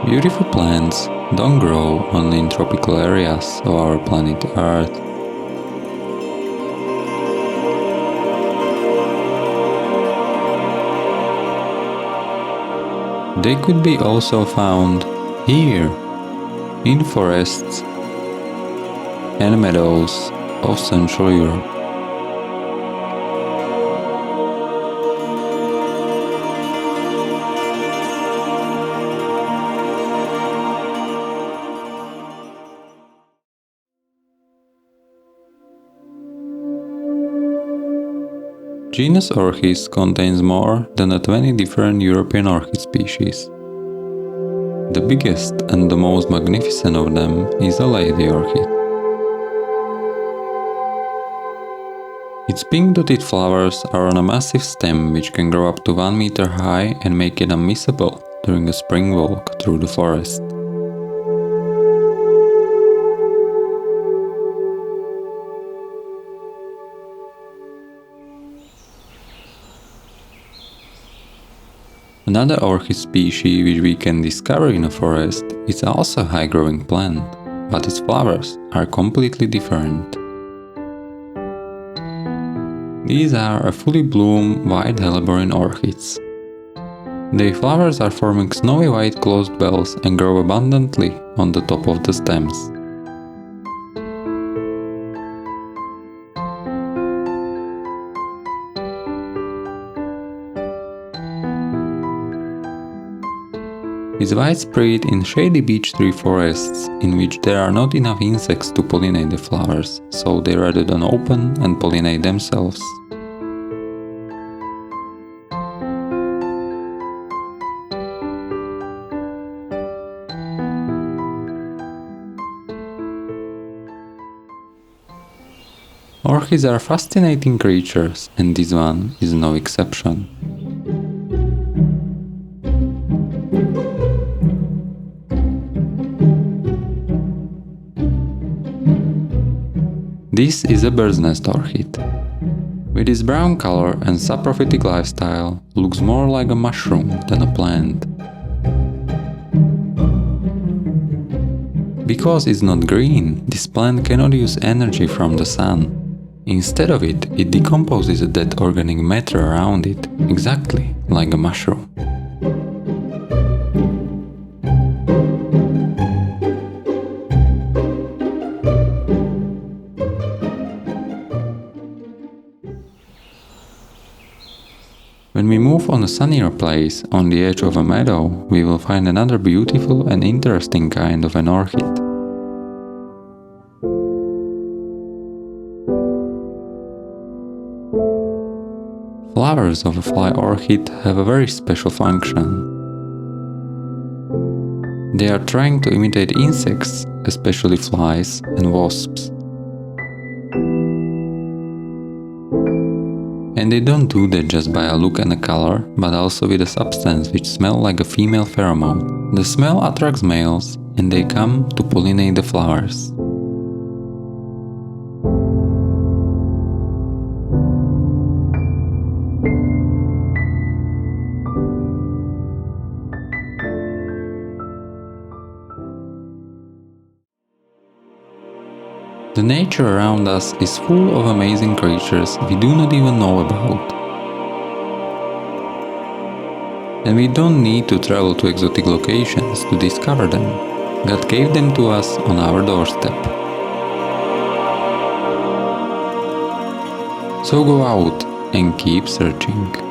Beautiful plants don't grow only in tropical areas of our planet Earth. They could be also found here, in forests and meadows of Central Europe. Genus Orchids contains more than 20 different European orchid species. The biggest and the most magnificent of them is a lady orchid. Its pink-dotted flowers are on a massive stem which can grow up to 1 meter high and make it unmissable during a spring walk through the forest. Another orchid species which we can discover in a forest is also a high-growing plant, but its flowers are completely different. These are a fully bloom white helleborine orchids. Their flowers are forming snowy white closed bells and grow abundantly on the top of the stems. Is widespread in shady beech tree forests in which there are not enough insects to pollinate the flowers, so they rather than open and pollinate themselves. Orchids are fascinating creatures, and this one is no exception. This is a bird's nest orchid. With its brown color and saprophytic lifestyle, looks more like a mushroom than a plant. Because it's not green, this plant cannot use energy from the sun. Instead of it, it decomposes the dead organic matter around it, exactly like a mushroom. When we move on a sunnier place on the edge of a meadow, we will find another beautiful and interesting kind of an orchid. Flowers of a fly orchid have a very special function. They are trying to imitate insects, especially flies and wasps. And they don't do that just by a look and a color, but also with a substance which smells like a female pheromone. The smell attracts males, and they come to pollinate the flowers. The nature around us is full of amazing creatures we do not even know about. And we don't need to travel to exotic locations to discover them. God gave them to us on our doorstep. So go out and keep searching.